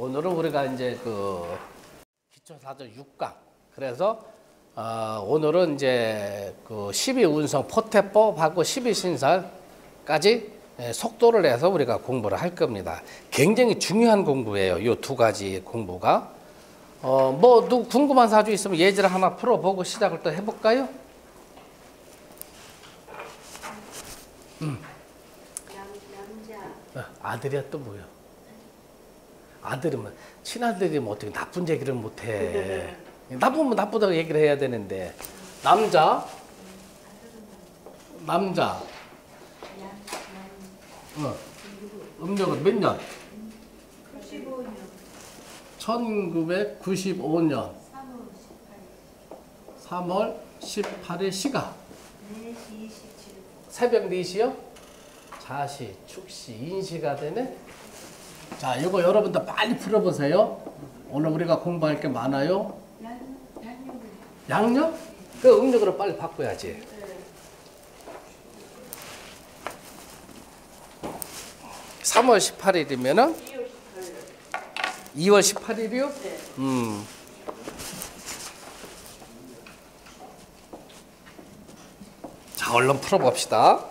오늘은 우리가 이제 그 기초사전 6강. 그래서 오늘은 이제 그 12운성 포태법하고 12신살까지 속도를 내서 우리가 공부를 할 겁니다. 굉장히 중요한 공부예요. 이 두 가지 공부가. 뭐 누구 궁금한 사주 있으면 예제를 하나 풀어보고 시작을 또 해볼까요? 남자. 아들이야 또 뭐야? 아들이면 친아들이면 어떻게 나쁜 얘기를 못해? 나쁘면 나쁘다고 얘기를 해야 되는데. 남자. 음력은 몇 년? 1995년 3월 18일 시가 4시 27분. 새벽 4시요? 자시, 축시, 인시가 되네. 자, 이거 여러분들 빨리 풀어보세요. 오늘 우리가 공부할 게 많아요. 양력? 그 음력으로 빨리 바꿔야지. 3월 18일이면은 2월 18일이요? 네. 자, 얼른 풀어봅시다.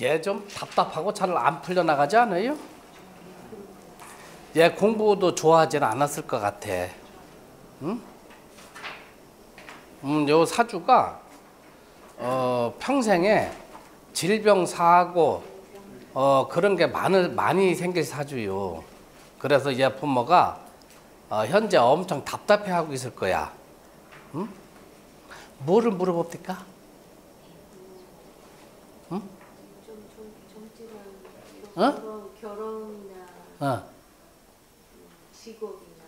얘 좀 답답하고 잘 안 풀려나가지 않아요? 얘 공부도 좋아하지는 않았을 것 같아. 응? 요 사주가 평생에 질병, 사고 그런 게 많이 생길 사주요. 그래서 얘 부모가 현재 엄청 답답해하고 있을 거야. 응? 뭐를 물어봅니까? 응? 결혼이나 직업이나.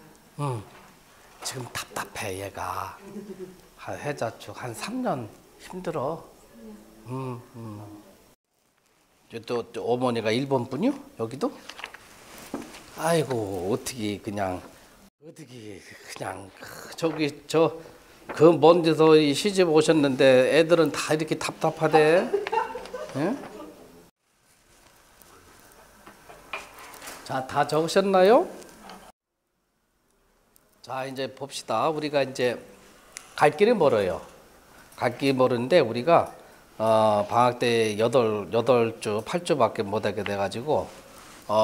지금 답답해 얘가. 해자축 한 3년 힘들어. 또 어머니가 일본 분이요? 여기도? 아이고 어떻게 그냥 저기 그 먼 데서 시집 오셨는데 애들은 다 이렇게 답답하대. 예? 자, 다 적으셨나요? 자, 이제 봅시다. 우리가 이제 갈 길이 멀어요. 갈 길이 멀은데 우리가 방학 때 8주, 8주밖에 못 하게 돼가지고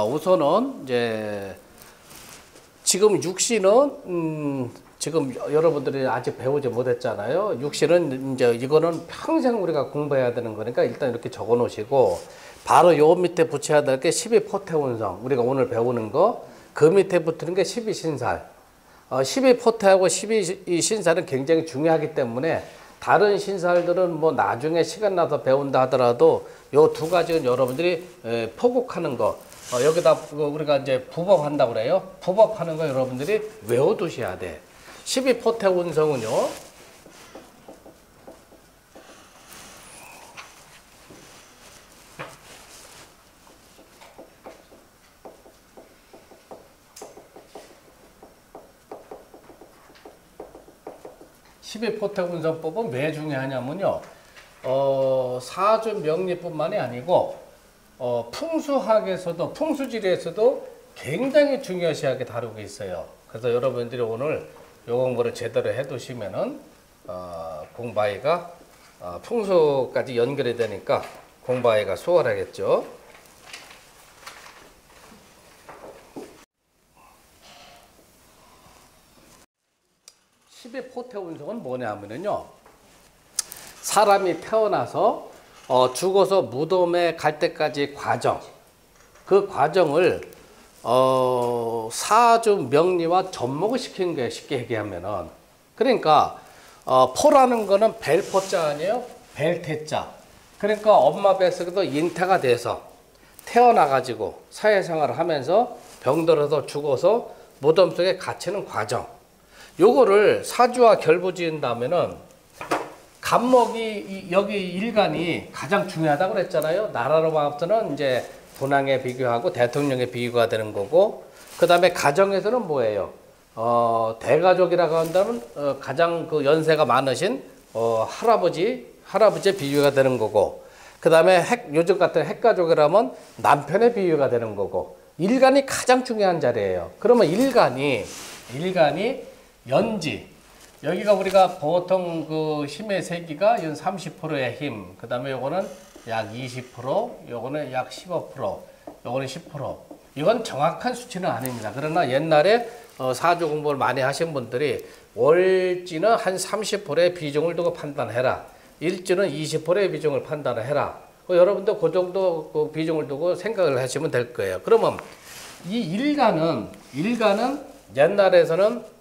우선은 이제 지금 육시는 지금 여러분들이 아직 배우지 못했잖아요. 육시는 이제 이거는 평생 우리가 공부해야 되는 거니까 일단 이렇게 적어 놓으시고 바로 요 밑에 붙여야 될 게 12포태운성. 우리가 오늘 배우는 거. 그 밑에 붙는 게 12신살. 12포태하고 12신살은 굉장히 중요하기 때문에 다른 신살들은 뭐 나중에 시간 나서 배운다 하더라도 요 두 가지는 여러분들이 포국하는 거. 여기다 우리가 이제 부법한다고 그래요. 부법하는 거 여러분들이 외워두셔야 돼. 12포태운성은요. 십이포태운성법은 왜 중요하냐면요. 사주 명리뿐만이 아니고 풍수학에서도 풍수지리에서도 굉장히 중요시하게 다루고 있어요. 그래서 여러분들이 오늘 요 공부를 제대로 해두시면은 공부하기가 풍수까지 연결이 되니까 공부하기가 수월하겠죠. 12포태운성은 뭐냐면요. 사람이 태어나서 죽어서 무덤에 갈 때까지 과정, 그 과정을 사주 명리와 접목을 시키는 거예요. 쉽게 얘기하면은. 그러니까 포라는 거는 벨포자 아니에요? 벨태자. 그러니까 엄마 뱃속에도 잉태가 돼서 태어나가지고 사회생활을 하면서 병들어서 죽어서 무덤 속에 갇히는 과정. 요거를 사주와 결부지은다면은 간목이 여기 일간이 가장 중요하다고 그랬잖아요. 나라로 봐서는 이제 분왕에 비교하고 대통령에 비교가 되는 거고, 그 다음에 가정에서는 뭐예요? 대가족이라고 한다면 가장 그 연세가 많으신 할아버지의 비유가 되는 거고, 그 다음에 요즘 같은 핵가족이라면 남편의 비유가 되는 거고, 일간이 가장 중요한 자리예요. 그러면 일간이 연지, 여기가 우리가 보통 그 힘의 세기가 30%의 힘, 그 다음에 요거는 약 20%, 요거는 약 15%, 요거는 10%. 이건 정확한 수치는 아닙니다. 그러나 옛날에 사주 공부를 많이 하신 분들이 월지는 한 30%의 비중을 두고 판단해라. 일지는 20%의 비중을 판단해라. 여러분도 그 정도 그 비중을 두고 생각을 하시면 될 거예요. 그러면 이 일간은 옛날에서는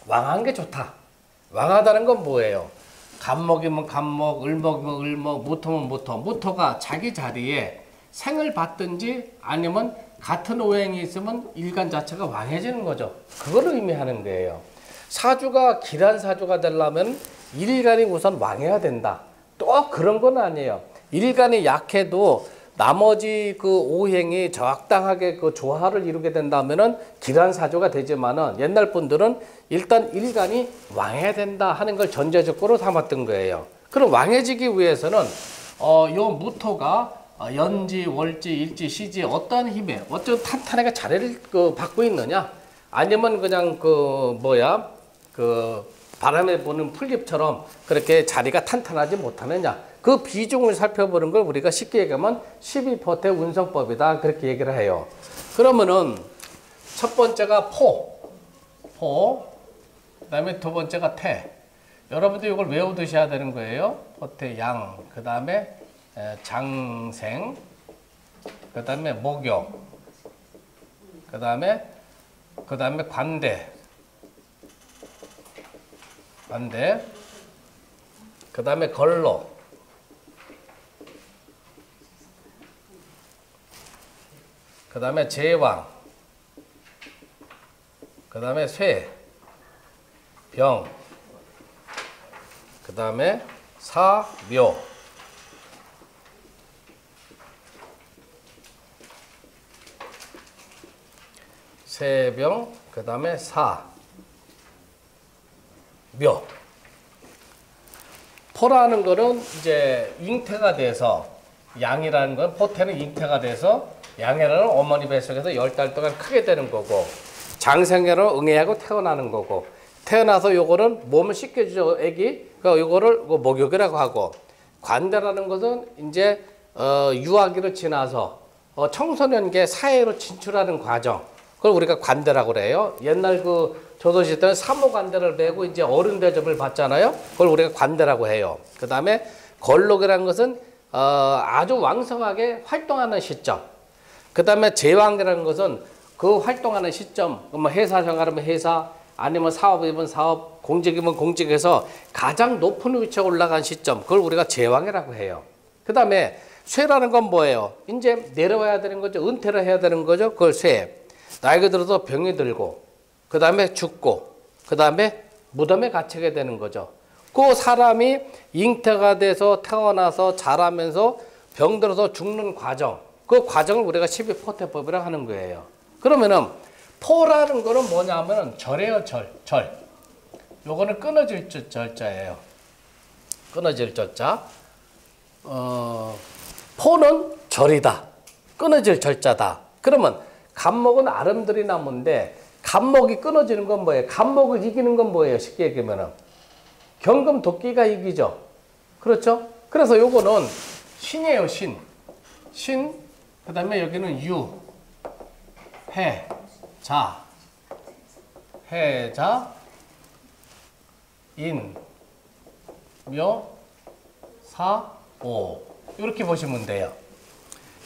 왕한 게 좋다. 왕하다는 건 뭐예요? 간목이면 간목, 을목이면 을목, 무토면 무토. 무토가 자기 자리에 생을 받든지 아니면 같은 오행이 있으면 일간 자체가 왕해지는 거죠. 그걸 의미하는 거예요. 사주가 길한 사주가 되려면 일간이 우선 왕해야 된다. 또 그런 건 아니에요. 일간이 약해도 나머지 그 오행이 적당하게 그 조화를 이루게 된다면은 길한 사주가 되지만은 옛날 분들은 일단 일간이 왕해야 된다 하는 걸 전제조건으로 삼았던 거예요. 그럼 왕해지기 위해서는 요 무토가 연지, 월지, 일지, 시지 어떠한 힘에 어쩌 탄탄하게 자리를 받고 있느냐, 아니면 그냥 바람에 부는 풀잎처럼 그렇게 자리가 탄탄하지 못하느냐, 그 비중을 살펴보는 걸 우리가 쉽게 얘기하면 12포태 운성법이다, 그렇게 얘기를 해요. 그러면은 첫 번째가 포, 그다음에 두 번째가 태. 여러분들 이걸 외우두셔야 되는 거예요. 포태 양, 그다음에 장생, 그다음에 목욕, 그다음에 관대, 그다음에 걸로, 그다음에 제왕, 그다음에 쇠, 병, 그다음에 사, 묘. 세병, 그 다음에 사, 묘. 포라는 거는 이제 잉태가 돼서, 양이라는 건 포태는 잉태가 돼서 양이라는 어머니 뱃속에서 10달 동안 크게 되는 거고, 장생애로 응애하고 태어나는 거고, 태어나서 요거는 몸을 씻겨주죠, 애기. 그러니까 요거를 목욕이라고 하고, 관대라는 것은 이제 유아기를 지나서 청소년기에 사회로 진출하는 과정, 그걸 우리가 관대라고 그래요. 옛날 그 조선시대 때는 사모관대를 메고 이제 어른 대접을 받잖아요. 그걸 우리가 관대라고 해요. 그 다음에 걸록이라는 것은 아주 왕성하게 활동하는 시점. 그 다음에 제왕이라는 것은 그 활동하는 시점, 뭐 회사 생활이면 회사, 아니면 사업이면 사업, 공직이면 공직에서 가장 높은 위치에 올라간 시점, 그걸 우리가 제왕이라고 해요. 그 다음에 쇠라는 건 뭐예요? 이제 내려와야 되는 거죠. 은퇴를 해야 되는 거죠. 그걸 쇠. 나이가 들어서 병이 들고, 그 다음에 죽고, 그 다음에 무덤에 갇히게 되는 거죠. 그 사람이 잉태가 돼서 태어나서 자라면서 병들어서 죽는 과정, 그 과정을 우리가 12포태법이라고 하는 거예요. 그러면은 포라는 거는 뭐냐면은 절이에요, 절. 요거는 끊어질 절자예요. 끊어질 절자. 포는 절이다. 끊어질 절자다. 그러면 간목은 아름드리 나무인데 간목이 끊어지는 건 뭐예요? 간목을 이기는 건 뭐예요? 쉽게 얘기하면은 경금 도끼가 이기죠. 그렇죠? 그래서 요거는 신이에요, 신. 그 다음에 여기는 유, 해, 자, 인, 묘, 사, 오. 이렇게 보시면 돼요.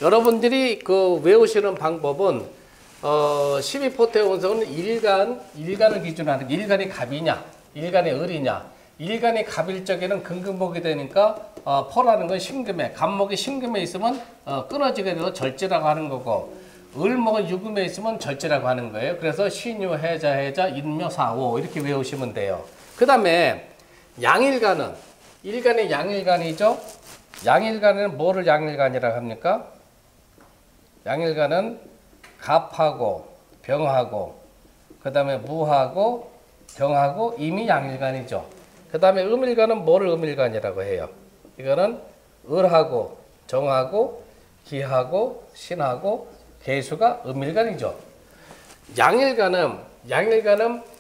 여러분들이 그 외우시는 방법은 12포태 운성은 일간을 기준으로 하는, 일간이 갑이냐, 일간이 을이냐. 일간이 갑일 적에는 금금복이 되니까 포라는 건 신금에, 간목이 신금에 있으면 끊어지게 돼서 절제라고 하는 거고, 을목은 유금에 있으면 절제라고 하는 거예요. 그래서 신유, 해자, 해자, 인묘, 사오 이렇게 외우시면 돼요. 그 다음에 양일간은, 일간이 양일간이죠. 양일간은 뭐를 양일간이라고 합니까? 양일간은 갑하고 병하고 그 다음에 무하고 병하고 임이 양일간이죠. 그 다음에 음일간은 뭐를 음일간이라고 해요? 이거는 을하고 정하고 기하고 신하고 계수가 음일간이죠. 양일간은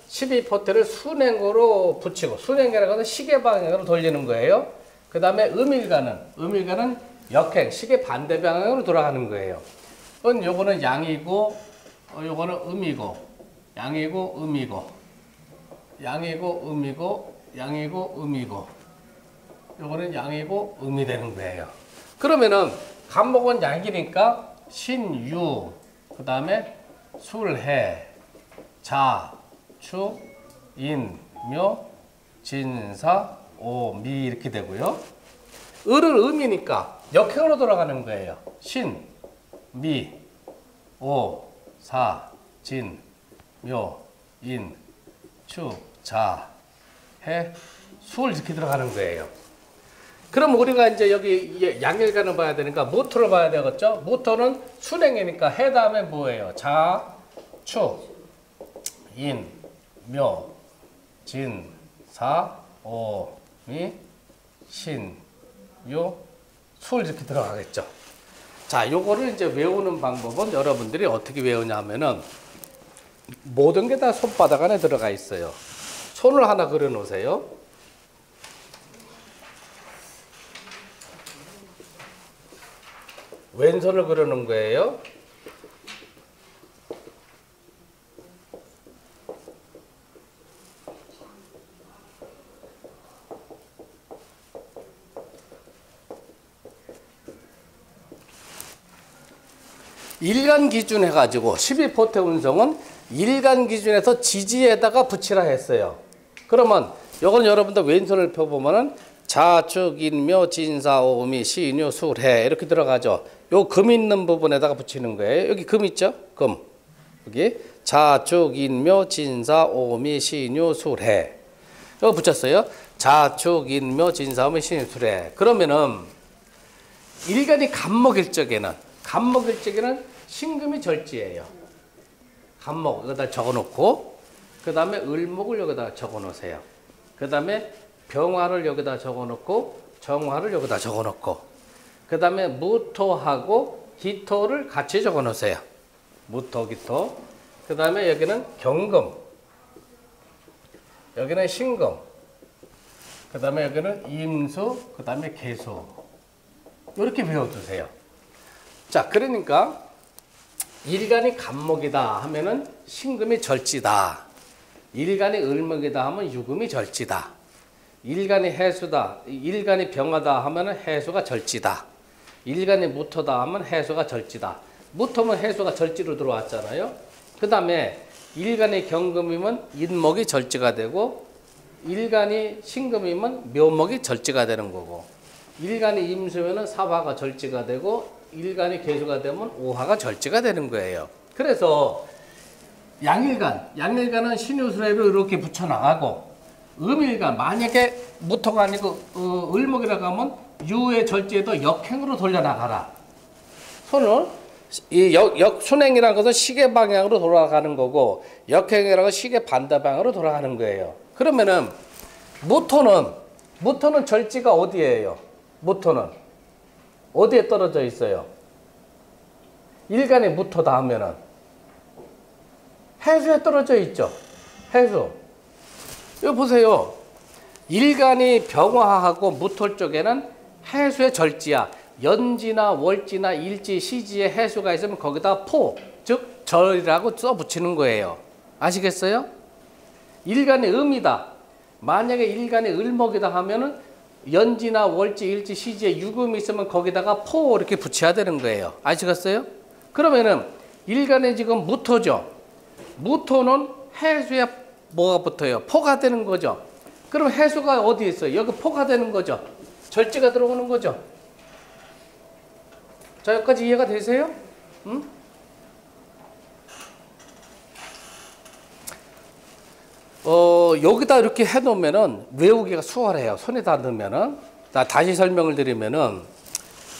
12포태를 순행으로 붙이고, 순행이라고 하면 시계 방향으로 돌리는 거예요. 그 다음에 음일간은 역행, 시계 반대 방향으로 돌아가는 거예요. 요거는 양이고, 요거는 음이고, 양이고, 음이고, 양이고, 음이고, 양이고, 음이고, 요거는 양이고, 음이 되는 거예요. 그러면은, 간목은 양이니까, 신유, 그 다음에 술해, 자, 추, 인, 묘, 진사, 오, 미 이렇게 되고요. 을은 음이니까 역행으로 돌아가는 거예요. 신, 미, 오, 사, 진, 묘, 인, 추, 자, 해, 술 이렇게 들어가는 거예요. 그럼 우리가 이제 여기 양일간을 봐야 되니까 모토를 봐야 되겠죠? 모토는 순행이니까 해 다음에 뭐예요? 자, 추, 인, 묘, 진, 사, 오, 미, 신, 유, 술 이렇게 들어가겠죠. 자, 요거를 이제 외우는 방법은 여러분들이 어떻게 외우냐 하면은 모든 게 다 손바닥 안에 들어가 있어요. 손을 하나 그려 놓으세요. 왼손을 그려놓은 거예요. 일간 기준 해가지고 12포태 운성은 일간 기준에서 지지에다가 붙이라 했어요. 그러면 요건 여러분들 왼손을 펴보면은 자축, 인묘, 진사, 오미, 신유, 술해 이렇게 들어가죠. 요 금 있는 부분에다가 붙이는 거예요. 여기 금 있죠? 금. 여기 자축, 인묘, 진사, 오미, 신유, 술해. 여기 붙였어요. 자축, 인묘, 진사, 오미, 신유, 술해. 그러면은 일간이 간목일 적에는 신금이 절지예요. 간목 여기다 적어놓고 그 다음에 을목을 여기다 적어놓으세요. 그 다음에 병화를 여기다 적어놓고 정화를 여기다 적어놓고 그 다음에 무토하고 기토를 같이 적어놓으세요. 무토, 기토. 그 다음에 여기는 경금, 여기는 신금, 그 다음에 여기는 임수, 그 다음에 계수. 이렇게 배워두세요. 자, 그러니까 일간이 간목이다 하면은 신금이 절지다. 일간이 을목이다 하면 유금이 절지다. 일간이 해수다, 일간이 병하다 하면은 해수가 절지다. 일간이 무토다 하면 해수가 절지다. 무토면 해수가 절지로 들어왔잖아요. 그 다음에 일간이 경금이면 인목이 절지가 되고 일간이 신금이면 묘목이 절지가 되는 거고 일간이 임수면은 사화가 절지가 되고 일간이 계수가 되면 오화가 절지가 되는 거예요. 그래서 양일간은 신유술회로 이렇게 붙여나가고 음일간, 만약에 무토가 아니고 을목이라고 하면 유의 절지에도 역행으로 돌려나가라. 손을 순행이라는 것은 시계 방향으로 돌아가는 거고 역행이라는 것은 시계 반대 방향으로 돌아가는 거예요. 그러면은 무토는 절지가 어디예요? 무토는 어디에 떨어져 있어요? 일간이 무토다 하면은 해수에 떨어져 있죠. 해수. 여기 보세요. 일간이 병화하고 무토 쪽에는 해수의 절지야. 연지나 월지나 일지, 시지에 해수가 있으면 거기다 포, 즉 절이라고 써 붙이는 거예요. 아시겠어요? 일간이 음이다. 만약에 일간이 을목이다 하면은 연지나 월지, 일지, 시지에 유금이 있으면 거기다가 포 이렇게 붙여야 되는 거예요. 아시겠어요? 그러면은 일간에 지금 무토죠. 무토는 해수에 뭐가 붙어요? 포가 되는 거죠. 그럼 해수가 어디 있어요? 여기 포가 되는 거죠. 절지가 들어오는 거죠. 자, 여기까지 이해가 되세요? 응? 여기다 이렇게 해놓으면은 외우기가 수월해요. 손에다 넣으면은. 다시 설명을 드리면은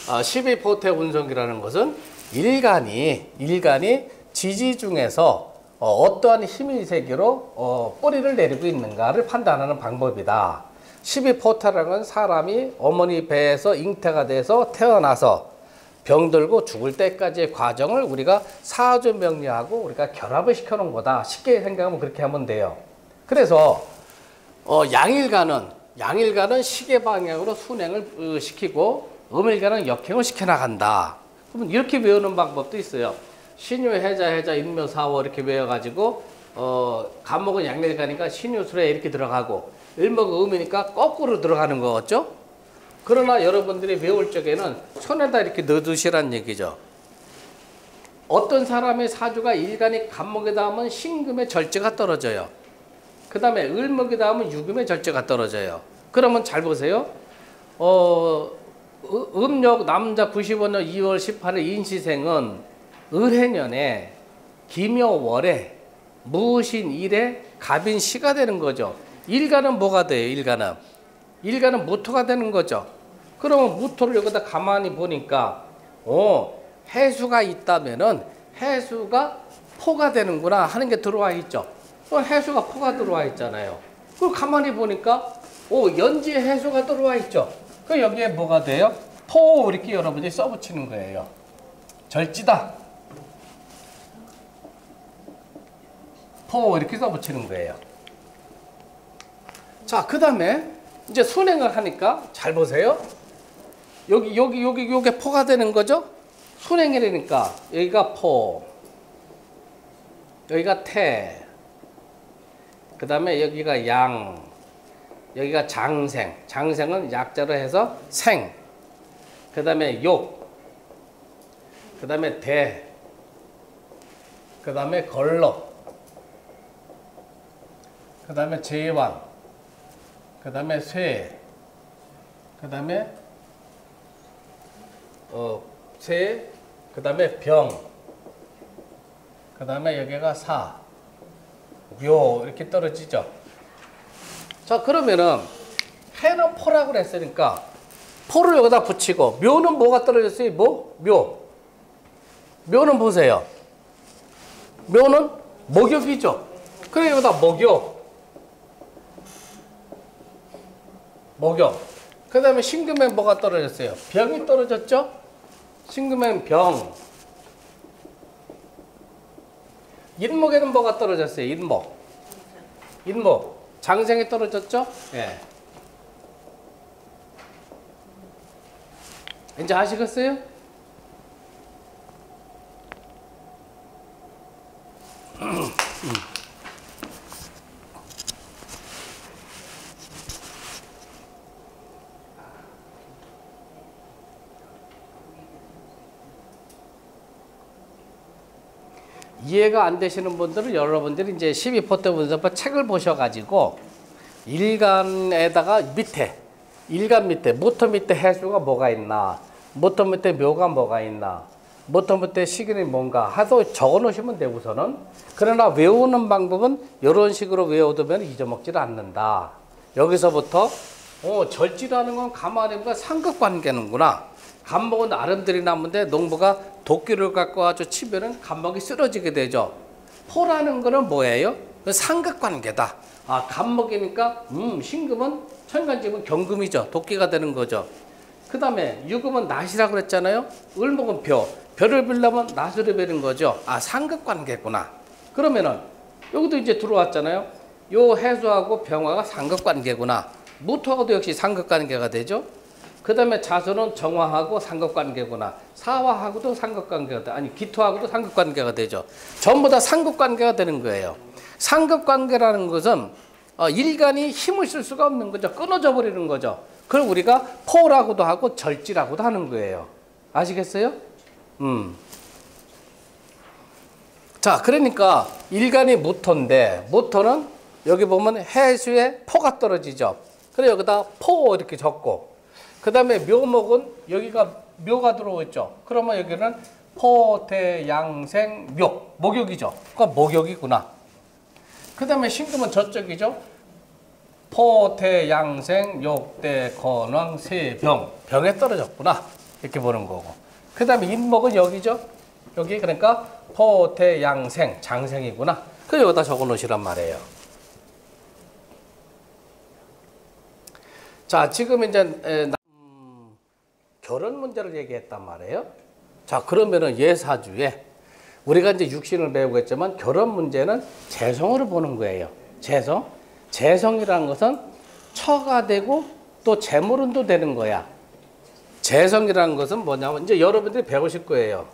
12포태 운성이라는 것은 일간이 지지 중에서 어떠한 힘의 세계로 뿌리를 내리고 있는가를 판단하는 방법이다. 12포태라는 건 사람이 어머니 배에서 잉태가 돼서 태어나서 병들고 죽을 때까지의 과정을 우리가 사주명리하고 우리가 결합을 시켜놓은 거다. 쉽게 생각하면 그렇게 하면 돼요. 그래서 양일간은 시계 방향으로 순행을 시키고 음일간은 역행을 시켜나간다. 그러면 이렇게 외우는 방법도 있어요. 신유, 해자, 인묘, 사워 이렇게 외워가지고 간목은 양일간이니까 신유술에 이렇게 들어가고 일목은 음이니까 거꾸로 들어가는 거겠죠? 그러나 여러분들이 외울 적에는 손에다 이렇게 넣어두시란 얘기죠. 어떤 사람의 사주가 일간이 간목에 닿으면 신금의 절제가 떨어져요. 그 다음에 을목에 닿으면 유금의 절제가 떨어져요. 그러면 잘 보세요. 음력 남자 95년 2월 18일 인시생은 을해년에 기묘월에 무신일에 갑인시가 되는 거죠. 일간은 뭐가 돼요? 일간은 무토가 되는 거죠. 그러면 무토를 여기다 가만히 보니까 해수가 있다면은 해수가 포가 되는구나 하는 게 들어와 있죠. 해수가 포가 들어와 있잖아요. 그걸 가만히 보니까 연지에 해수가 들어와 있죠. 그 여기에 뭐가 돼요? 포 이렇게 여러분이 써붙이는 거예요. 절지다. 포 이렇게 써붙이는 거예요. 자, 그 다음에 이제 순행을 하니까 잘 보세요. 요게 포가 되는 거죠? 순행이라니까 여기가 포, 여기가 태, 그 다음에 여기가 양, 여기가 장생. 장생은 약자로 해서 생. 그 다음에 욕. 그 다음에 대. 그 다음에 걸럭. 그 다음에 제왕. 그 다음에 쇠. 그 다음에 쇠. 그 다음에 병. 그 다음에 여기가 사. 묘 이렇게 떨어지죠. 자, 그러면은 해는 포라고 그랬으니까 포를 여기다 붙이고 묘는 뭐가 떨어졌어요? 묘는 보세요. 묘는 목욕이죠. 그래 여기다 목욕. 그 다음에 신금엔 뭐가 떨어졌어요? 병이 떨어졌죠? 신금엔 병. 인목에는 뭐가 떨어졌어요? 인목. 장생이 떨어졌죠? 예. 이제 아시겠어요? 이해가 안 되시는 분들은 여러분들이 이제 12포트 분석법 책을 보셔가지고 일간에다가 일간 밑에 무토 밑에 해수가 뭐가 있나, 무토 밑에 묘가 뭐가 있나, 무토 밑에 시기는 뭔가 하도 적어 놓으시면 돼요 우선은. 그러나 외우는 방법은 이런 식으로 외워두면 잊어먹지를 않는다. 여기서부터 절지라는 건 가만히 보니까 상극관계는구나. 간목은 아름드리 나무인데 농부가 도끼를 갖고 아주 치면은 간목이 쓰러지게 되죠. 포라는 거는 뭐예요? 상극관계다. 간목이니까 신금은 천간집은 경금이죠. 도끼가 되는 거죠. 그 다음에 유금은 낫이라고 그랬잖아요. 을목은 벼를 빌려면 낫으로 베는 거죠. 상극관계구나. 그러면은 여기도 이제 들어왔잖아요. 요 해수하고 병화가 상극관계구나. 무토하고도 역시 상극관계가 되죠. 그 다음에 자수는 정화하고 상극관계구나. 사화하고도 상극관계가 돼. 기토하고도 상극관계가 되죠. 전부 다 상극관계가 되는 거예요. 상극관계라는 것은 일간이 힘을 쓸 수가 없는 거죠. 끊어져 버리는 거죠. 그걸 우리가 포라고도 하고 절지라고도 하는 거예요. 아시겠어요? 자, 그러니까 일간이 무토인데 무토는 여기 보면 해수에 포가 떨어지죠. 그래 여기다 포 이렇게 적고, 그 다음에 묘목은 여기가 묘가 들어오죠. 그러면 여기는 포태양생 묘. 목욕이죠. 그러니까 목욕이구나. 그 다음에 신금은 저쪽이죠. 포태양생 욕대 건왕 세병. 병에 떨어졌구나. 이렇게 보는 거고. 그 다음에 인목은 여기죠. 여기 그러니까 포태양생 장생이구나. 그 여기다 적어 놓으시란 말이에요. 자, 지금 이제 결혼 문제를 얘기했단 말이에요. 자, 그러면은 예사주에 우리가 이제 육신을 배우고 있지만 결혼 문제는 재성으로 보는 거예요. 재성. 재성이라는 것은 처가 되고 또 재물운도 되는 거야. 재성이라는 것은 뭐냐면 이제 여러분들이 배우실 거예요.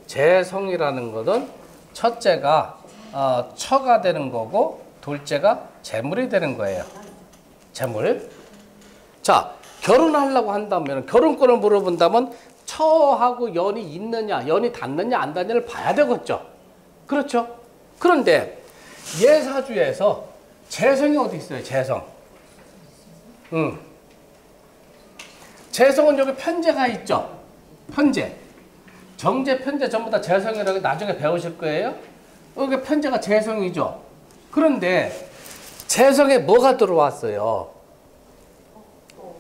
재성이라는 것은 첫째가 처가 되는 거고 둘째가 재물이 되는 거예요. 재물. 자, 결혼하려고 한다면 결혼권을 물어본다면 처하고 연이 있느냐, 연이 닿느냐 안 닿느냐를 봐야 되겠죠. 그렇죠? 그런데 예사주에서 재성이 어디 있어요? 재성. 재성은 여기 편재가 있죠. 편재. 정재, 편재 전부 다 재성이라고 나중에 배우실 거예요. 여기 편재가 재성이죠. 그런데 재성에 뭐가 들어왔어요?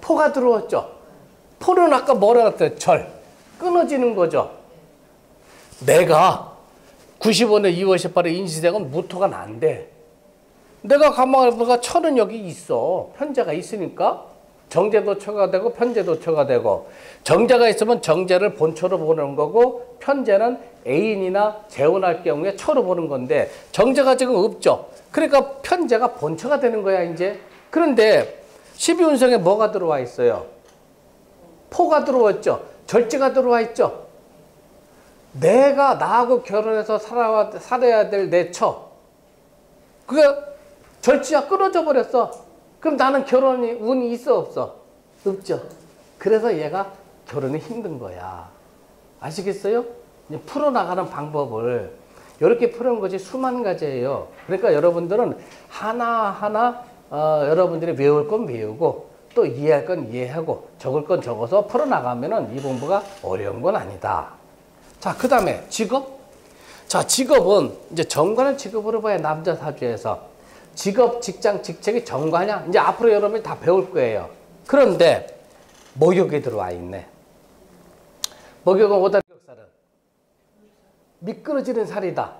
포가 들어왔죠. 포는 아까 뭐라 그랬어요? 절. 끊어지는 거죠. 내가 95년 2월 18일 인시생은 무토가 난데 내가 가만히 보니까 철은 여기 있어. 편재가 있으니까 정제도 처가 되고 편제도 처가 되고 정제가 있으면 정제를 본처로 보는 거고 편제는 애인이나 재혼할 경우에 처로 보는 건데 정제가 지금 없죠. 그러니까 편제가 본처가 되는 거야 이제. 그런데 12운성에 뭐가 들어와 있어요? 포가 들어왔죠. 절지가 들어와 있죠. 내가 나하고 결혼해서 살아야 될 내 처. 그게 절지가 끊어져 버렸어. 그럼 나는 결혼이 운이 있어 없어? 없죠. 그래서 얘가 결혼이 힘든 거야. 아시겠어요? 이제 풀어나가는 방법을 이렇게 푸는 것이 수만 가지예요. 그러니까 여러분들은 하나하나 여러분들이 외울 건 외우고 또 이해할 건 이해하고 적을 건 적어서 풀어나가면은 이 공부가 어려운 건 아니다. 자, 그 다음에 직업. 자, 직업은 이제 정관을 직업으로 봐야 남자 사주에서 직업, 직장, 직책이 정관이야. 이제 앞으로 여러분이 다 배울 거예요. 그런데 목욕이 들어와 있네. 목욕은 오다리역살은 미끄러지는 살이다.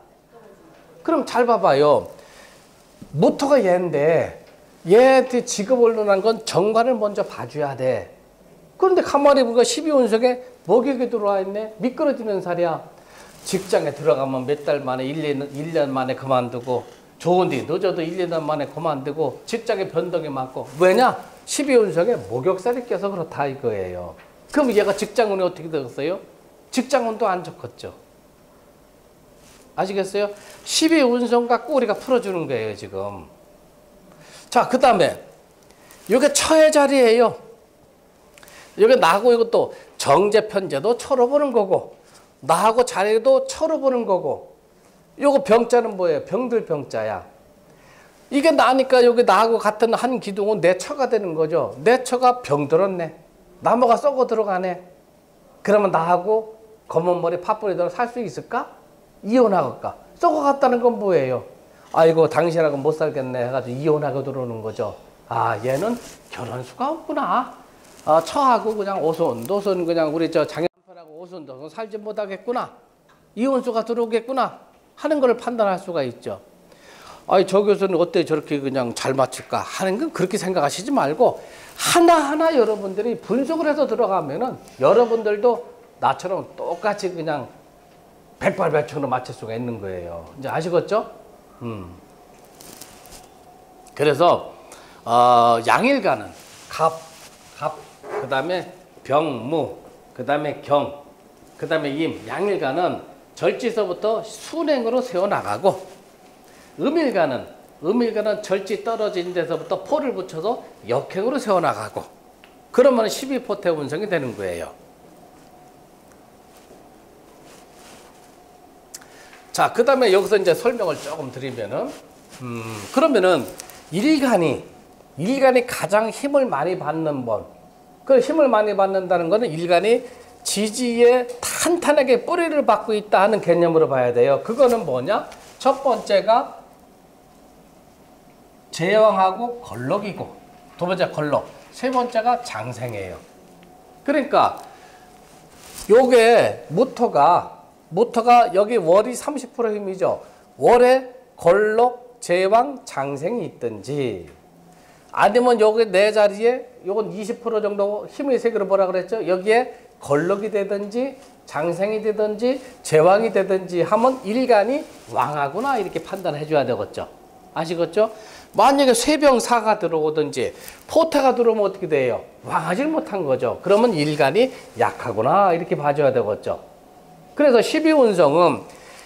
그럼 잘 봐봐요. 무토가 얘인데 얘한테 직업을 논한 건 정관을 먼저 봐줘야 돼. 그런데 가만히 보니까 12운석에 목욕이 들어와 있네. 미끄러지는 살이야. 직장에 들어가면 몇 달 만에 1년 만에 그만두고 좋은데 늦어도 1, 2년 만에 그만두고 직장에 변동이 많고 왜냐? 12운석에 목욕살이 껴서 그렇다 이거예요. 그럼 얘가 직장운이 어떻게 되겠어요? 직장운도 안 좋겠죠. 아시겠어요? 12운석 갖고 우리가 풀어주는 거예요 지금. 자, 그 다음에 이게 처의 자리예요. 여기 나하고 이것도 정제 편제도 처로 보는 거고 나하고 자리도 처로 보는 거고 요거 병자는 뭐예요? 병들 병자야. 이게 나니까 여기 나하고 같은 한 기둥은 내 처가 되는 거죠. 내 처가 병들었네. 나무가 썩어 들어가네. 그러면 나하고 검은 머리 팥뿌리대로 살 수 있을까? 이혼하갈까? 썩어갔다는 건 뭐예요? 아이고 당신하고 못 살겠네 해가지고 이혼하고 들어오는 거죠. 아, 얘는 결혼수가 없구나. 처하고 그냥 오손도손 그냥 우리 저 장현편하고 오손도손 살지 못하겠구나. 이혼수가 들어오겠구나 하는 걸 판단할 수가 있죠. 아니 저 교수는 어때 저렇게 그냥 잘 맞출까 하는 건 그렇게 생각하시지 말고 하나하나 여러분들이 분석을 해서 들어가면은 여러분들도 나처럼 똑같이 그냥 백발백중으로 맞출 수가 있는 거예요. 이제 아시겠죠? 그래서 양일간은 갑, 그 다음에 병무, 그 다음에 경, 그 다음에 임. 양일간은 절지서부터 순행으로 세워나가고 음일간은 절지 떨어진 데서부터 포를 붙여서 역행으로 세워나가고 그러면 12포태 운성이 되는 거예요. 자, 그 다음에 여기서 이제 설명을 조금 드리면은, 그러면은 일간이 가장 힘을 많이 받는 번, 그 힘을 많이 받는다는 것은 일간이 지지에 탄탄하게 뿌리를 받고 있다 하는 개념으로 봐야 돼요. 그거는 뭐냐? 첫 번째가 제왕하고 걸럭이고, 두 번째 걸럭, 세 번째가 장생이에요. 그러니까 요게 모토가 여기 월이 30% 힘이죠. 월에 걸럭, 제왕, 장생이 있든지, 아니면 여기 네 자리에 요건 20% 정도 힘의 세계로 뭐라 그랬죠? 여기에 걸럭이 되든지 장생이 되든지 제왕이 되든지 하면 일간이 왕하구나 이렇게 판단해 줘야 되겠죠. 아시겠죠? 만약에 쇠병사가 들어오든지 포태가 들어오면 어떻게 돼요? 왕하지 못한 거죠. 그러면 일간이 약하구나 이렇게 봐줘야 되겠죠. 그래서 12운성은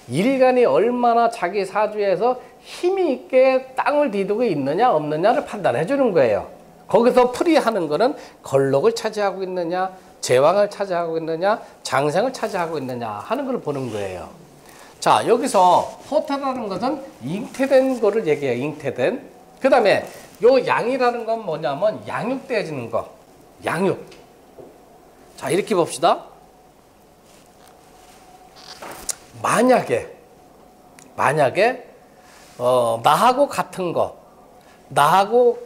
일간이 얼마나 자기 사주에서 힘이 있게 땅을 디두고 있느냐 없느냐를 판단해 주는 거예요. 거기서 풀이하는 거는 걸럭을 차지하고 있느냐, 제왕을 차지하고 있느냐, 장생을 차지하고 있느냐 하는 걸 보는 거예요. 자, 여기서 포태라는 것은 잉태된 거를 얘기해요. 잉태된. 그 다음에 요 양이라는 건 뭐냐면 양육되어지는 거. 양육. 자, 이렇게 봅시다. 만약에 나하고 같은 거, 나하고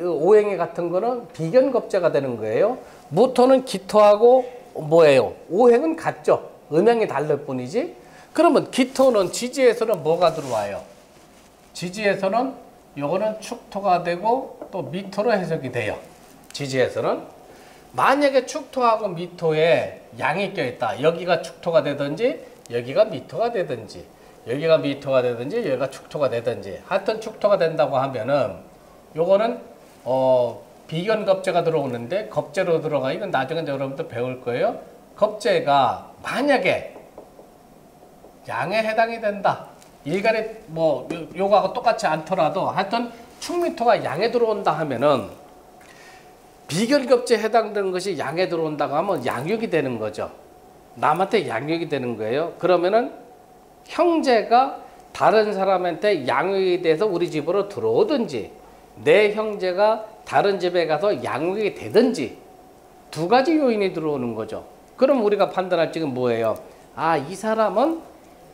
오행이 같은 거는 비견겁제가 되는 거예요. 무토는 기토하고 뭐예요? 오행은 같죠. 음양이 다를 뿐이지. 그러면 기토는 지지에서는 뭐가 들어와요? 지지에서는 요거는 축토가 되고 또 미토로 해석이 돼요. 지지에서는 만약에 축토하고 미토에 양이 껴있다. 여기가 축토가 되든지 여기가 미토가 되든지 여기가 미토가 되든지 여기가 축토가 되든지 하여튼 축토가 된다고 하면은 요거는 비견겁제가 들어오는데 겁제로 들어가. 이건 나중에 여러분들 배울 거예요. 겁제가 만약에 양에 해당이 된다. 일간에 뭐 요거하고 똑같지 않더라도 하여튼 축미토가 양에 들어온다 하면은 비견겁제에 해당되는 것이 양에 들어온다고 하면 양육이 되는 거죠. 남한테 양육이 되는 거예요. 그러면은 형제가 다른 사람한테 양육이 돼서 우리 집으로 들어오든지 내 형제가 다른 집에 가서 양육이 되든지 두 가지 요인이 들어오는 거죠. 그럼 우리가 판단할 적은 뭐예요? 아, 이 사람은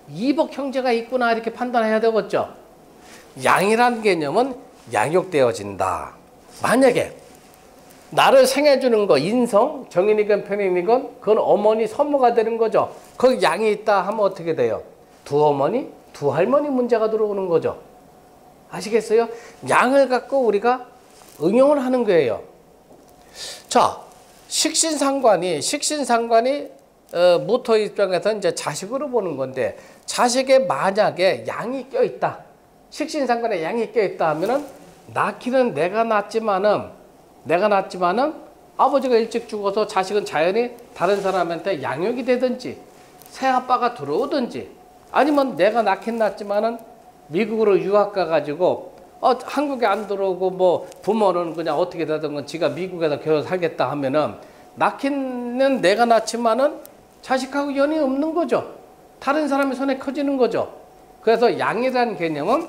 이복 형제가 있구나 이렇게 판단해야 되겠죠. 양이라는 개념은 양육되어진다. 만약에 나를 생해주는 거 인성, 정인이건 편인이건 그건 어머니 선모가 되는 거죠. 거기 양이 있다 하면 어떻게 돼요? 두 어머니, 두 할머니 문제가 들어오는 거죠. 아시겠어요? 양을 갖고 우리가 응용을 하는 거예요. 자, 식신상관이 무토 입장에서 이제 자식으로 보는 건데, 자식에 만약에 양이 껴있다. 식신상관에 양이 껴있다 하면은 낳기는 내가 낳지만은 아버지가 일찍 죽어서 자식은 자연히 다른 사람한테 양육이 되든지 새아빠가 들어오든지 아니면 내가 낳긴 낳지만은 미국으로 유학 가가지고 한국에 안 들어오고 뭐 부모는 그냥 어떻게 되든 지가 미국에서 겨우 살겠다 하면은 낳기는 내가 낳지만은 자식하고 연이 없는 거죠. 다른 사람의 손에 커지는 거죠. 그래서 양이라는 개념은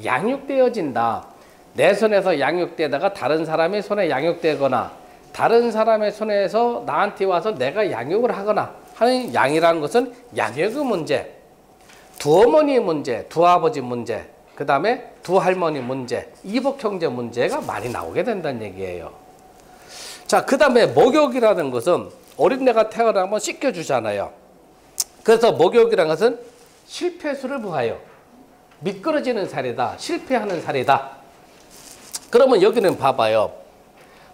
양육되어진다. 내 손에서 양육되다가 다른 사람의 손에 양육되거나 다른 사람의 손에서 나한테 와서 내가 양육을 하거나 하는 양이라는 것은 양육의 문제, 두 어머니의 문제, 두 아버지 문제, 그 다음에 두 할머니 문제, 이복 형제 문제가 많이 나오게 된다는 얘기예요. 자, 그 다음에 목욕이라는 것은 어린애가 태어나면 씻겨주잖아요. 그래서 목욕이라는 것은 실패수를 보아요. 미끄러지는 살이다, 실패하는 살이다. 그러면 여기는 봐봐요.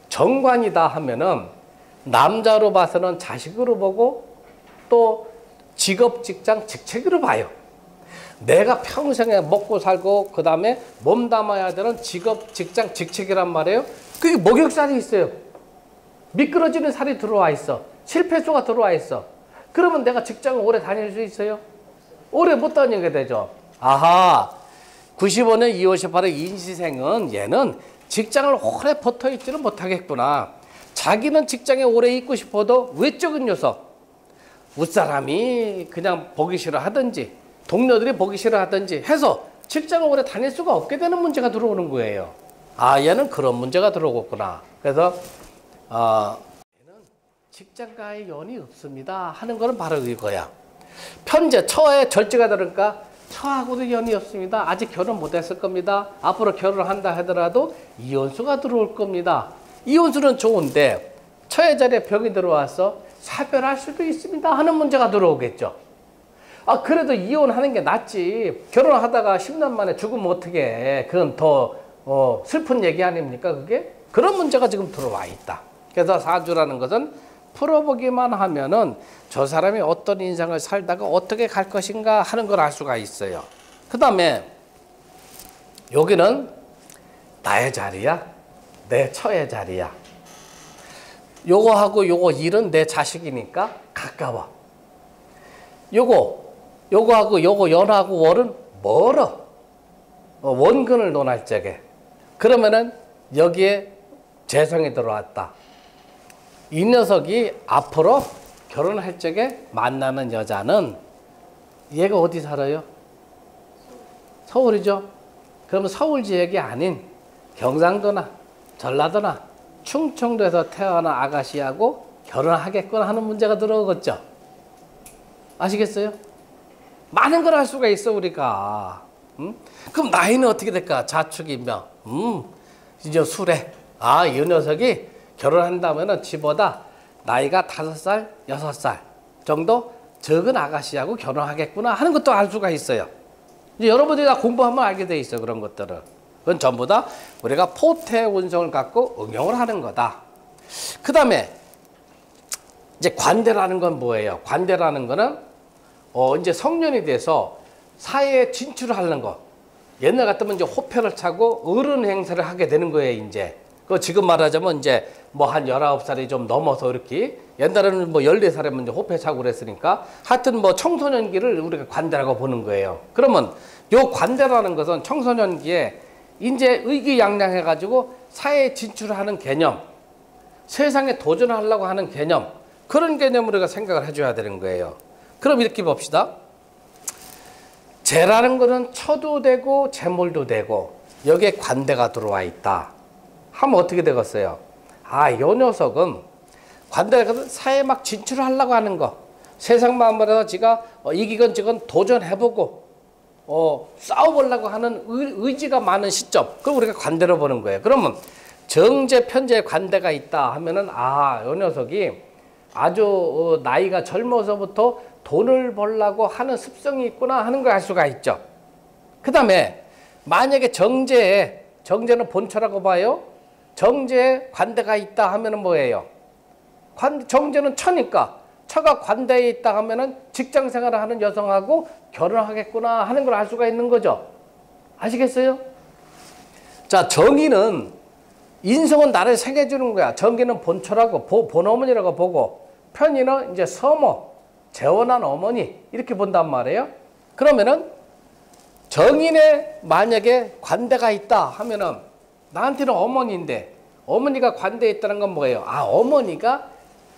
정관이다 하면은 남자로 봐서는 자식으로 보고 또 직업, 직장, 직책으로 봐요. 내가 평생에 먹고 살고 그 다음에 몸담아야 되는 직업, 직장, 직책이란 말이에요. 그게 목욕살이 있어요. 미끄러지는 살이 들어와 있어. 실패수가 들어와 있어. 그러면 내가 직장을 오래 다닐 수 있어요? 오래 못 다니게 되죠. 아하, 95년 2월 18일 인시생은 얘는 직장을 오래 버텨 있지는 못하겠구나. 자기는 직장에 오래 있고 싶어도 외적인 요소, 윗사람이 그냥 보기 싫어하든지 동료들이 보기 싫어하든지 해서 직장을 오래 다닐 수가 없게 되는 문제가 들어오는 거예요. 아, 얘는 그런 문제가 들어오겠구나. 그래서 얘는 직장과의 연이 없습니다 하는 거는 바로 이거야. 편제, 처에 절제가 들으니까 처하고도 연이 없습니다. 아직 결혼 못했을 겁니다. 앞으로 결혼한다 하더라도 이혼수가 들어올 겁니다. 이혼수는 좋은데 처의 자리에 병이 들어와서 사별할 수도 있습니다 하는 문제가 들어오겠죠. 그래도 이혼하는 게 낫지. 결혼하다가 10년 만에 죽으면 어떻게 해. 그건 더 슬픈 얘기 아닙니까 그게? 그런 문제가 지금 들어와 있다. 그래서 사주라는 것은 풀어보기만 하면은 저 사람이 어떤 인생을 살다가 어떻게 갈 것인가 하는 걸 알 수가 있어요. 그 다음에 여기는 나의 자리야, 내 처의 자리야. 요거하고 요거 일은 내 자식이니까 가까워. 요거하고 요거 연하고 월은 멀어. 원근을 논할 적에. 그러면은 여기에 재성이 들어왔다. 이 녀석이 앞으로 결혼할 적에 만나는 여자는 얘가 어디 살아요? 서울이죠. 그러면 서울 지역이 아닌 경상도나 전라도나 충청도에서 태어난 아가씨하고 결혼하겠구나 하는 문제가 들어오겠죠. 아시겠어요? 많은 걸 할 수가 있어 우리가. 그럼 나이는 어떻게 될까? 자축이며 이제 술에 이 녀석이 결혼한다면은 지보다 나이가 5살, 6살 정도 적은 아가씨하고 결혼하겠구나 하는 것도 알 수가 있어요. 이제 여러분들이 다 공부하면 알게 돼 있어 그런 것들은. 그건 전부 다 우리가 포태 운성을 갖고 응용을 하는 거다. 그 다음에 이제 관대라는 건 뭐예요? 관대라는 거는 이제 성년이 돼서 사회에 진출하는 거. 옛날 같으면 이제 호패를 차고 어른 행세를 하게 되는 거예요, 이제. 그 지금 말하자면 이제 뭐 한 19살이 좀 넘어서 이렇게 옛날에는 뭐 14살이면 이제 호패 차고 그랬으니까 하여튼 뭐 청소년기를 우리가 관대라고 보는 거예요. 그러면 요 관대라는 것은 청소년기에 이제 의기양양해 가지고 사회에 진출하는 개념, 세상에 도전하려고 하는 개념, 그런 개념으로 우리가 생각을 해줘야 되는 거예요. 그럼 이렇게 봅시다. 재라는 것은 처도 되고 재물도 되고 여기에 관대가 들어와 있다. 하면 어떻게 되겠어요? 요 녀석은 관대가 사회에 막 진출하려고 하는 거. 세상 마음으로 지가 이기건 지건 도전해보고 싸워보려고 하는 의지가 많은 시점. 그걸 우리가 관대로 보는 거예요. 그러면 정제, 편제에 관대가 있다 하면은 요 녀석이 아주 나이가 젊어서부터 돈을 벌려고 하는 습성이 있구나 하는 걸 알 수가 있죠. 그 다음에 만약에 정제는 본처라고 봐요. 정제에 관대가 있다 하면은 뭐예요? 정제는 처니까 처가 관대에 있다 하면은 직장 생활을 하는 여성하고 결혼하겠구나 하는 걸 알 수가 있는 거죠. 아시겠어요? 자, 정의는 인성은 나를 생겨주는 거야. 정의는 본처라고 본어머니라고 보고 편의는 이제 서모, 재혼한 어머니 이렇게 본단 말이에요. 그러면은 정인에 만약에 관대가 있다 하면은 나한테는 어머니인데 어머니가 관대에 있다는 건 뭐예요? 어머니가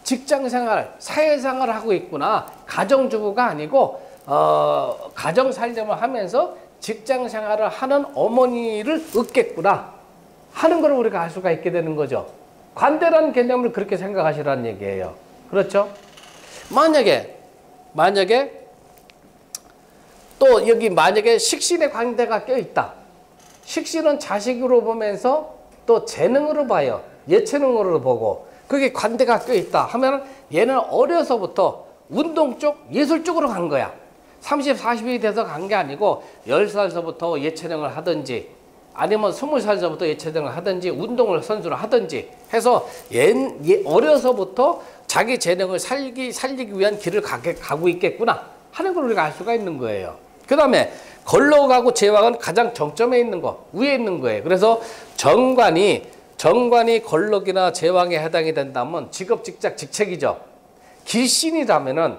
직장생활, 사회생활을 하고 있구나. 가정주부가 아니고 가정살림을 하면서 직장생활을 하는 어머니를 얻겠구나 하는 걸 우리가 알 수가 있게 되는 거죠. 관대라는 개념을 그렇게 생각하시라는 얘기예요. 그렇죠? 만약에 또 여기 만약에 식신의 관대가 껴있다. 식신은 자식으로 보면서 또 재능으로 봐요. 예체능으로 보고 그게 관대가 껴있다 하면 얘는 어려서부터 운동 쪽, 예술 쪽으로 간 거야. 30, 40이 돼서 간 게 아니고 10살서부터 예체능을 하든지 아니면 20살서부터 예체능을 하든지 운동을 선수를 하든지 해서 어려서부터 자기 재능을 살리기 위한 길을 가고 있겠구나 하는 걸 우리가 알 수가 있는 거예요. 그 다음에 걸록하고 제왕은 가장 정점에 있는 거, 위에 있는 거예요. 그래서 정관이 걸록이나 제왕에 해당이 된다면 직업, 직작, 직책이죠. 길신이라면은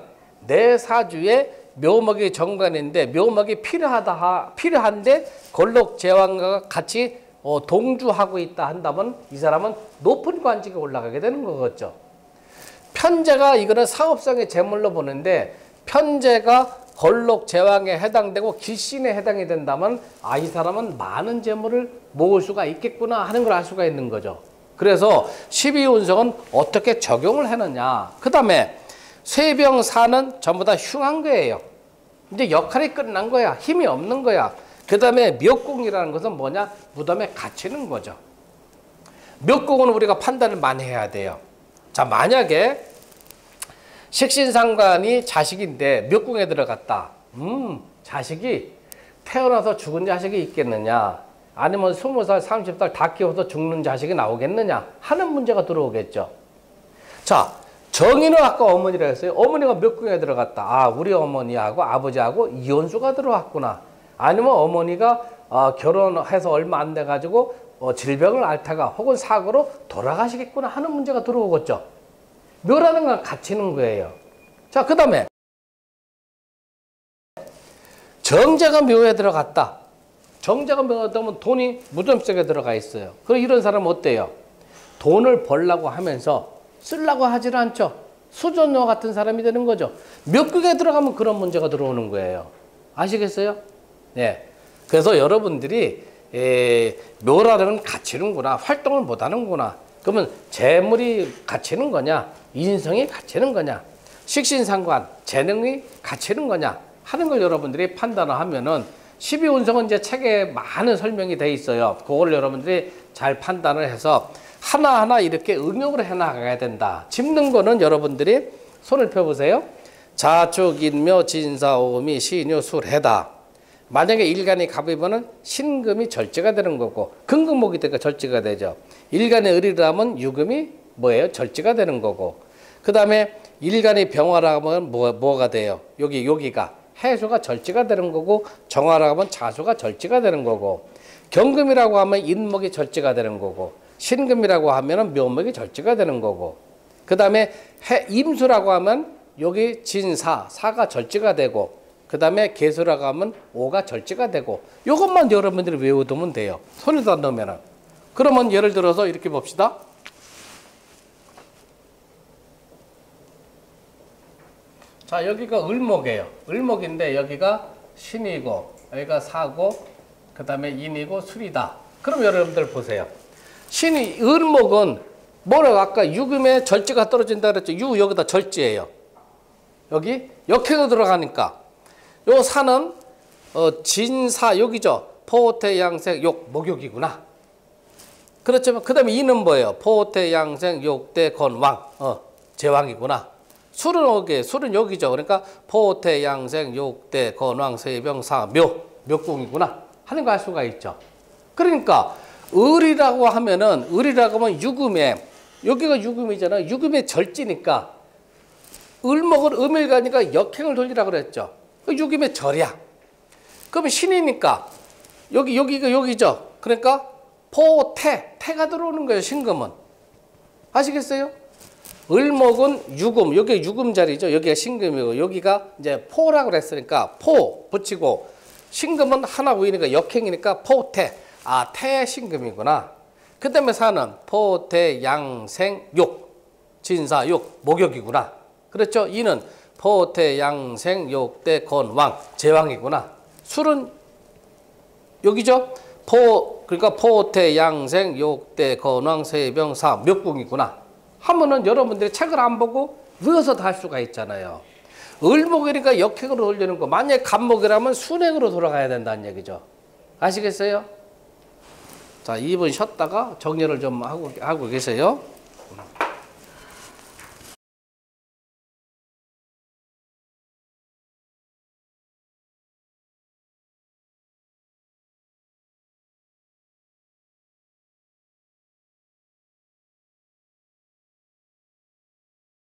내 사주에 묘목이 정관인데 묘목이 필요한데 걸록, 제왕과 같이 동주하고 있다 한다면 이 사람은 높은 관직에 올라가게 되는 거겠죠. 편제가 이거는 사업성의 재물로 보는데 편제가 걸록, 제왕에 해당되고 길신에 해당이 된다면 이 사람은 많은 재물을 모을 수가 있겠구나 하는 걸 알 수가 있는 거죠. 그래서 12운성은 어떻게 적용을 하느냐. 그 다음에 쇠병사는 전부 다 흉한 거예요. 이제 역할이 끝난 거야. 힘이 없는 거야. 그 다음에 묘공이라는 것은 뭐냐? 무덤에 갇히는 거죠. 묘공은 우리가 판단을 많이 해야 돼요. 자, 만약에 식신상관이 자식인데 묘공에 들어갔다. 자식이 태어나서 죽은 자식이 있겠느냐? 아니면 20살, 30살 다 키워서 죽는 자식이 나오겠느냐? 하는 문제가 들어오겠죠. 자, 정의는 아까 어머니라 했어요. 어머니가 묘공에 들어갔다. 아, 우리 어머니하고 아버지하고 이혼수가 들어왔구나. 아니면 어머니가 결혼해서 얼마 안 돼가지고 질병을 앓다가 혹은 사고로 돌아가시겠구나 하는 문제가 들어오겠죠. 묘라는 건 갇히는 거예요. 자, 그 다음에 정자가 묘에 들어갔다. 정자가 묘에 들어가면 돈이 무덤 속에 들어가 있어요. 그럼 이런 사람은 어때요? 돈을 벌려고 하면서 쓰려고 하질 않죠. 수전녀 같은 사람이 되는 거죠. 묘국에 들어가면 그런 문제가 들어오는 거예요. 아시겠어요? 네. 그래서 여러분들이 묘라는 갇히는구나. 활동을 못 하는구나. 그러면 재물이 갇히는 거냐? 인성이 갇히는 거냐? 식신상관, 재능이 갇히는 거냐? 하는 걸 여러분들이 판단을 하면은 12운성은 이제 책에 많은 설명이 돼 있어요. 그걸 여러분들이 잘 판단을 해서 하나하나 이렇게 응용을 해 나가야 된다. 짚는 거는 여러분들이 손을 펴보세요. 자축, 인묘, 진사, 오미, 시뇨, 술해다. 만약에 일간이 갑이면은 신금이 절제가 되는 거고 금금목이 되니까 절제가 되죠. 일간의 을이라면 유금이 뭐예요? 절제가 되는 거고 그 다음에 일간이 병화라고 하면 뭐가 돼요? 여기가 해수가 절제가 되는 거고 정화라고 하면 자수가 절제가 되는 거고 경금이라고 하면 인목이 절제가 되는 거고 신금이라고 하면 묘목이 절제가 되는 거고 그 다음에 임수라고 하면 여기 진사, 사가 절제가 되고 그 다음에 개수라고 하면 오가 절제가 되고 이것만 여러분들이 외워두면 돼요. 손에다 넣으면은. 그러면 예를 들어서 이렇게 봅시다. 자, 여기가 을목이에요. 을목인데 여기가 신이고 여기가 사고 그 다음에 인이고 술이다. 그럼 여러분들 보세요. 신이 을목은 뭐라고 아까 유금에 절제가 떨어진다 그랬죠. 유 여기다 절제예요. 여기 역행으로 들어가니까 요 사는 진사 여기죠. 포태양생 욕 목욕이구나. 그렇지만 그 다음에 이는 뭐예요? 포태양생 욕대 건왕 제왕이구나. 술은 여기죠. 그러니까 포태양생 욕대 건왕 세병사 묘궁이구나 하는 거 알 수가 있죠. 그러니까 을이라고 하면 유금에 여기가 유금이잖아요. 유금의 절지니까 을목은 음일가니까 역행을 돌리라고 그랬죠. 유금의 절이야. 그러면 신이니까 여기가 여기죠. 그러니까 태가 들어오는 거예요. 신금은. 아시겠어요? 을목은 유금, 여기가 유금 자리죠. 여기가 신금이고 여기가 이제 포라고 그랬으니까 포 붙이고 신금은 하나 우이니까 역행이니까 포태. 아, 태신금이구나. 그 다음에 사는 포태양생욕, 진사욕, 목욕이구나. 그렇죠? 이는 포태양생욕대 건왕, 제왕이구나. 술은 여기죠? 그러니까 포태양생욕대 건왕, 세병사, 묘궁이구나. 하면은 여러분들이 책을 안 보고 외워서 다 할 수가 있잖아요. 을목이니까 역행으로 돌리는 거. 만약에 갑목이라면 순행으로 돌아가야 된다는 얘기죠. 아시겠어요? 자, 2분 쉬었다가 정리를 좀 하고 계세요.